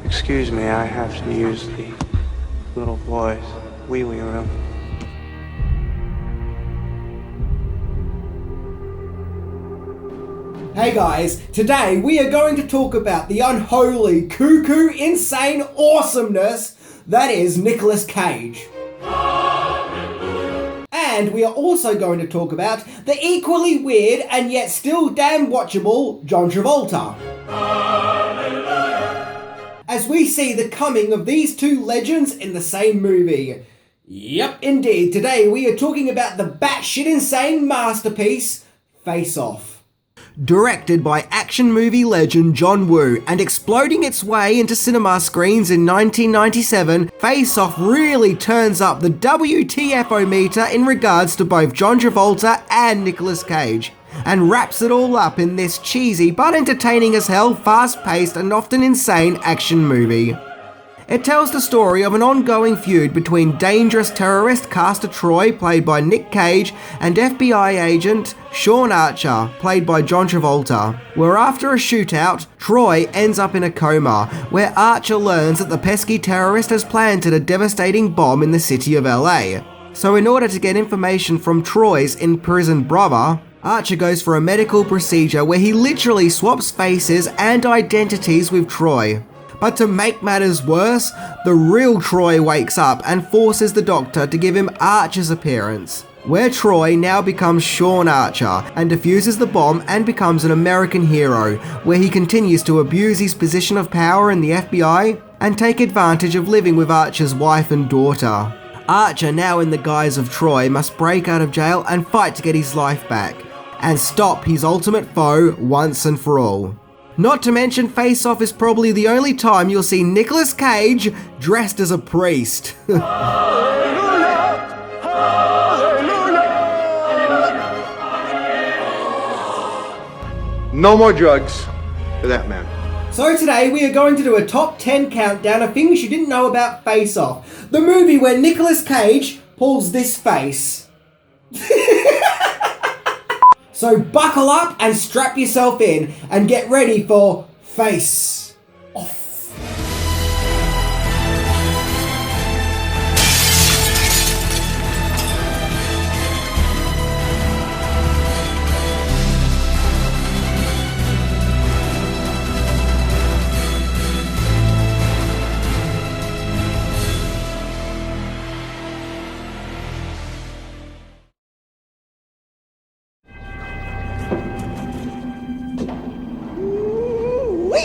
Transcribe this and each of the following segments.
Excuse me, I have to use the little boy's wee-wee room. Hey guys, today we are going to talk about the unholy, cuckoo, insane awesomeness that is Nicolas Cage. And we are also going to talk about the equally weird and yet still damn watchable John Travolta. As we see the coming of these two legends in the same movie. Yep, indeed. Today we are talking about the batshit insane masterpiece, FaceOff. Directed by action movie legend John Woo and exploding its way into cinema screens in 1997, FaceOff really turns up the WTF-o-meter in regards to both John Travolta and Nicolas Cage, and wraps it all up in this cheesy but entertaining as hell, fast-paced and often insane action movie. It tells the story of an ongoing feud between dangerous terrorist Castor Troy, played by Nick Cage, and FBI agent Sean Archer, played by John Travolta, where after a shootout, Troy ends up in a coma, where Archer learns that the pesky terrorist has planted a devastating bomb in the city of LA. So in order to get information from Troy's imprisoned brother, Archer goes for a medical procedure where he literally swaps faces and identities with Troy. But to make matters worse, the real Troy wakes up and forces the doctor to give him Archer's appearance, where Troy now becomes Sean Archer and defuses the bomb and becomes an American hero, where he continues to abuse his position of power in the FBI and take advantage of living with Archer's wife and daughter. Archer, now in the guise of Troy, must break out of jail and fight to get his life back, and stop his ultimate foe once and for all. Not to mention, FaceOff is probably the only time you'll see Nicolas Cage dressed as a priest. No more drugs for that man. So today we are going to do a top 10 countdown of things you didn't know about FaceOff, the movie where Nicolas Cage pulls this face. So buckle up and strap yourself in and get ready for FaceOff.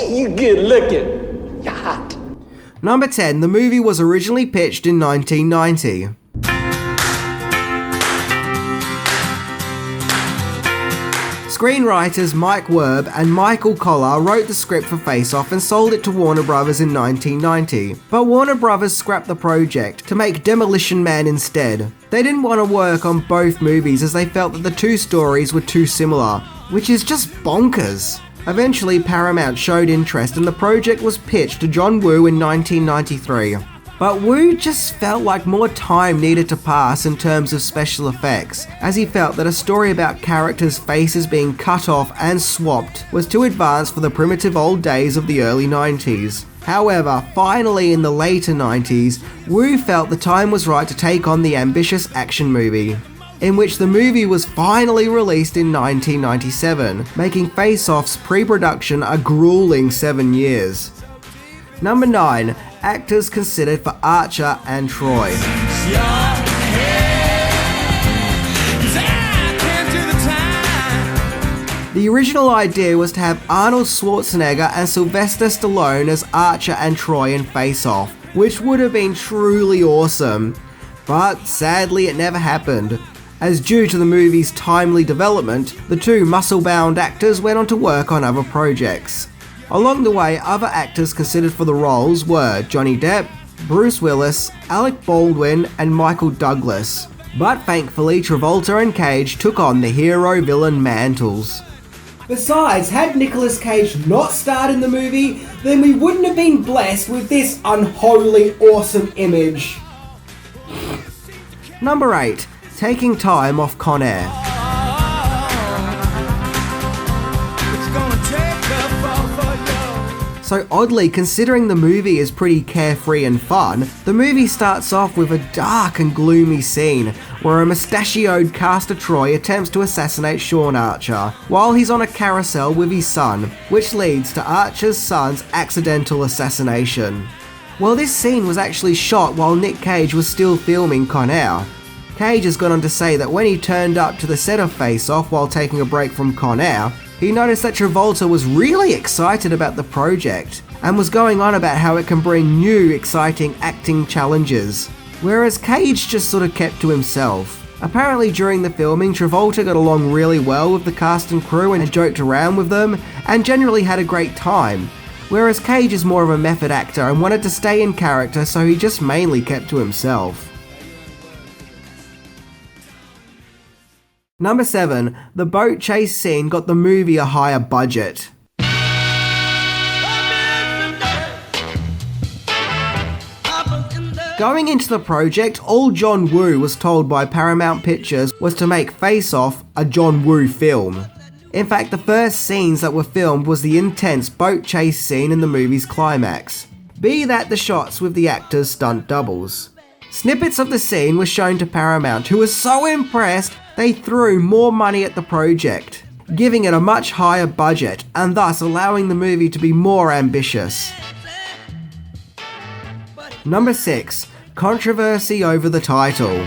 You good looking. You're hot. Number 10, the movie was originally pitched in 1990. Screenwriters Mike Werb and Michael Collar wrote the script for FaceOff and sold it to Warner Brothers in 1990. But Warner Brothers scrapped the project to make Demolition Man instead. They didn't want to work on both movies as they felt that the two stories were too similar, which is just bonkers. Eventually, Paramount showed interest and the project was pitched to John Woo in 1993. But Woo just felt like more time needed to pass in terms of special effects, as he felt that a story about characters' faces being cut off and swapped was too advanced for the primitive old days of the early 90s. However, finally in the later 90s, Woo felt the time was right to take on the ambitious action movie, in which the movie was finally released in 1997, making FaceOff's pre-production a grueling 7 years. Number 9, actors considered for Archer and Troy. The original idea was to have Arnold Schwarzenegger and Sylvester Stallone as Archer and Troy in FaceOff, which would have been truly awesome. But sadly it never happened, as due to the movie's timely development, the two muscle-bound actors went on to work on other projects. Along the way, other actors considered for the roles were Johnny Depp, Bruce Willis, Alec Baldwin, and Michael Douglas. But thankfully, Travolta and Cage took on the hero-villain mantles. Besides, had Nicolas Cage not starred in the movie, then we wouldn't have been blessed with this unholy awesome image. Number 8. Taking time off Con Air. So oddly, considering the movie is pretty carefree and fun, the movie starts off with a dark and gloomy scene where a mustachioed Castor Troy attempts to assassinate Sean Archer while he's on a carousel with his son, which leads to Archer's son's accidental assassination. Well, this scene was actually shot while Nick Cage was still filming Con Air. Cage has gone on to say that when he turned up to the set of FaceOff while taking a break from Con Air, he noticed that Travolta was really excited about the project and was going on about how it can bring new, exciting acting challenges, whereas Cage just sort of kept to himself. Apparently during the filming, Travolta got along really well with the cast and crew and joked around with them and generally had a great time, whereas Cage is more of a method actor and wanted to stay in character, so he just mainly kept to himself. Number 7. The boat chase scene got the movie a higher budget. Going into the project, all John Woo was told by Paramount Pictures was to make FaceOff a John Woo film. In fact, the first scenes that were filmed was the intense boat chase scene in the movie's climax, be that the shots with the actors' stunt doubles. Snippets of the scene were shown to Paramount, who was so impressed they threw more money at the project, giving it a much higher budget and thus allowing the movie to be more ambitious. Number 6. Controversy over the title.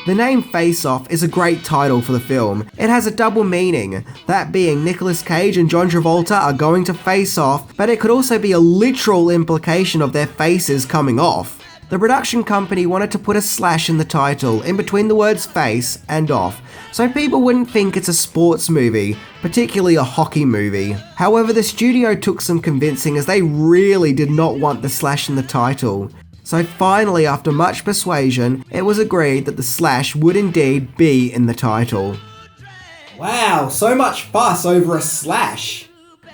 The name FaceOff is a great title for the film. It has a double meaning, that being Nicolas Cage and John Travolta are going to face off, but it could also be a literal implication of their faces coming off. The production company wanted to put a slash in the title, in between the words face and off, so people wouldn't think it's a sports movie, particularly a hockey movie. However, the studio took some convincing as they really did not want the slash in the title. So finally, after much persuasion, it was agreed that the slash would indeed be in the title. Wow, so much fuss over a slash.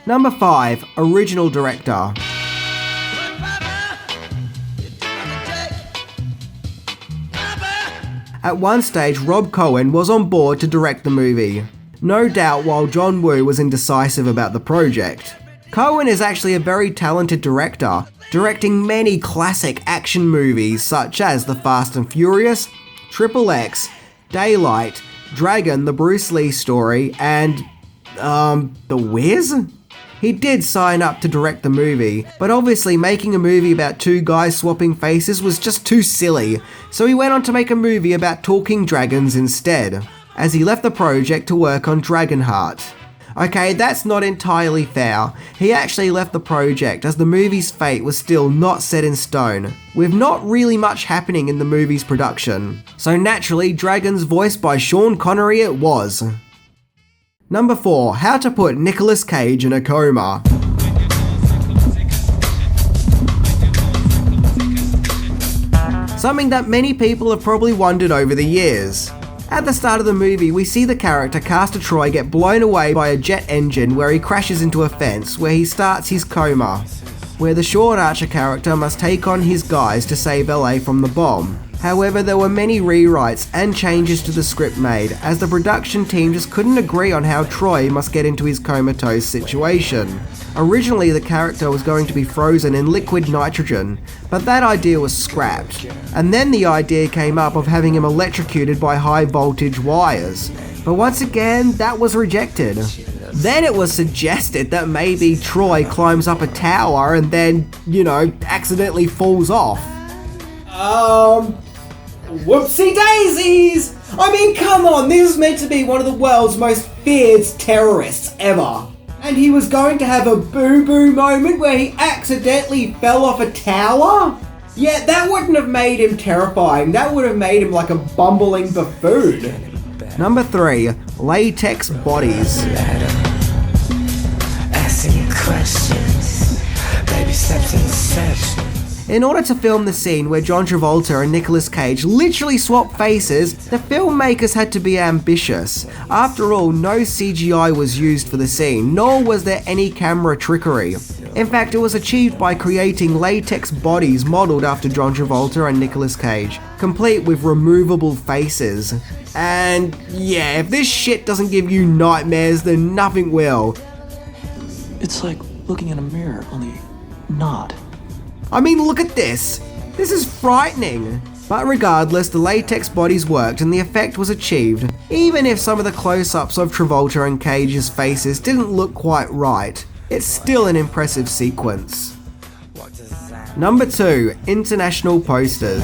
Number 5. Original director. At one stage, Rob Cohen was on board to direct the movie. No doubt while John Woo was indecisive about the project. Cohen is actually a very talented director, directing many classic action movies such as The Fast and Furious, Triple X, Daylight, Dragon, the Bruce Lee story, and, The Wiz? He did sign up to direct the movie, but obviously making a movie about two guys swapping faces was just too silly, so he went on to make a movie about talking dragons instead, as he left the project to work on Dragonheart. Okay, that's not entirely fair. He actually left the project as the movie's fate was still not set in stone, with not really much happening in the movie's production. So naturally, Dragons voiced by Sean Connery it was. Number 4. How to put Nicolas Cage in a coma. Something that many people have probably wondered over the years. At the start of the movie, we see the character Castor Troy get blown away by a jet engine where he crashes into a fence where he starts his coma, where the Sean Archer character must take on his guys to save LA from the bomb. However, there were many rewrites and changes to the script made, as the production team just couldn't agree on how Troy must get into his comatose situation. Originally, the character was going to be frozen in liquid nitrogen, but that idea was scrapped. And then the idea came up of having him electrocuted by high voltage wires. But once again, that was rejected. Then it was suggested that maybe Troy climbs up a tower and then, accidentally falls off. Whoopsie daisies! I mean, come on, this is meant to be one of the world's most feared terrorists ever. And he was going to have a boo-boo moment where he accidentally fell off a tower? Yeah, that wouldn't have made him terrifying. That would have made him like a bumbling buffoon. Number 3. Latex bodies. Asking questions, baby steps in session. In order to film the scene where John Travolta and Nicolas Cage literally swap faces, the filmmakers had to be ambitious. After all, no CGI was used for the scene, nor was there any camera trickery. In fact, it was achieved by creating latex bodies modelled after John Travolta and Nicolas Cage, complete with removable faces. And yeah, if this shit doesn't give you nightmares, then nothing will. It's like looking in a mirror, only not. I mean, look at this. This is frightening. But regardless, the latex bodies worked and the effect was achieved, even if some of the close-ups of Travolta and Cage's faces didn't look quite right. It's still an impressive sequence. Number 2, international posters.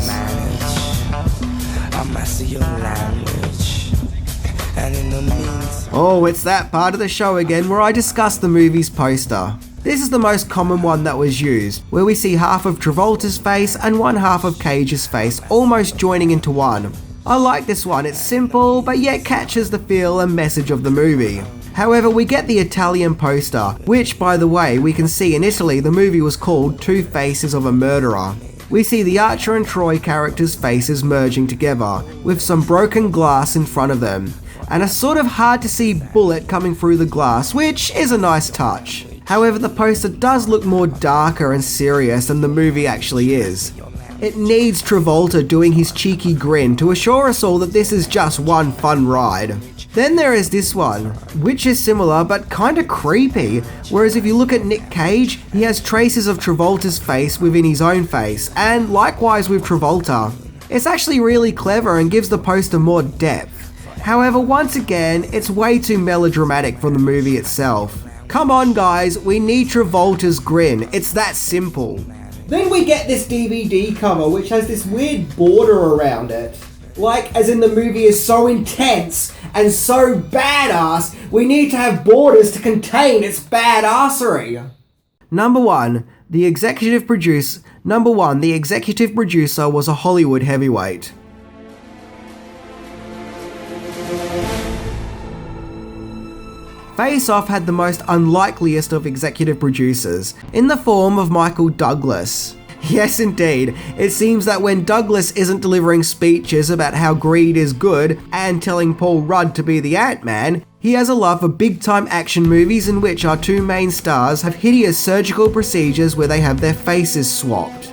Oh, it's that part of the show again where I discuss the movie's poster. This is the most common one that was used, where we see half of Travolta's face and one half of Cage's face almost joining into one. I like this one, it's simple, but yet catches the feel and message of the movie. However, we get the Italian poster, which, by the way, we can see in Italy the movie was called Two Faces of a Murderer. We see the Archer and Troy characters' faces merging together, with some broken glass in front of them, and a sort of hard to see bullet coming through the glass, which is a nice touch. However, the poster does look more darker and serious than the movie actually is. It needs Travolta doing his cheeky grin to assure us all that this is just one fun ride. Then there is this one, which is similar but kinda creepy, whereas if you look at Nick Cage, he has traces of Travolta's face within his own face, and likewise with Travolta. It's actually really clever and gives the poster more depth. However, once again, it's way too melodramatic for the movie itself. Come on guys, we need Travolta's grin, it's that simple. Then we get this DVD cover which has this weird border around it. Like, as in the movie is so intense and so badass, we need to have borders to contain its badassery. Number 1, the executive producer was a Hollywood heavyweight. FaceOff had the most unlikeliest of executive producers, in the form of Michael Douglas. Yes indeed, it seems that when Douglas isn't delivering speeches about how greed is good and telling Paul Rudd to be the Ant-Man, he has a love for big-time action movies in which our two main stars have hideous surgical procedures where they have their faces swapped.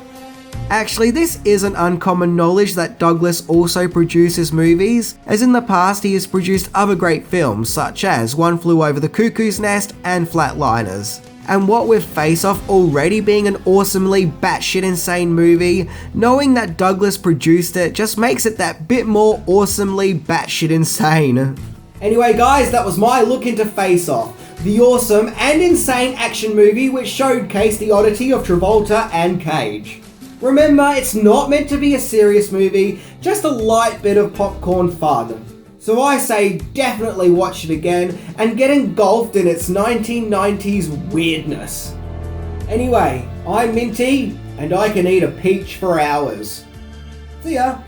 Actually, this isn't uncommon knowledge that Douglas also produces movies, as in the past he has produced other great films such as One Flew Over the Cuckoo's Nest and Flatliners. And what with FaceOff already being an awesomely batshit insane movie, knowing that Douglas produced it just makes it that bit more awesomely batshit insane. Anyway guys, that was my look into FaceOff, the awesome and insane action movie which showcased the oddity of Travolta and Cage. Remember, it's not meant to be a serious movie, just a light bit of popcorn fun. So I say definitely watch it again and get engulfed in its 1990s weirdness. Anyway, I'm Minty, and I can eat a peach for hours. See ya!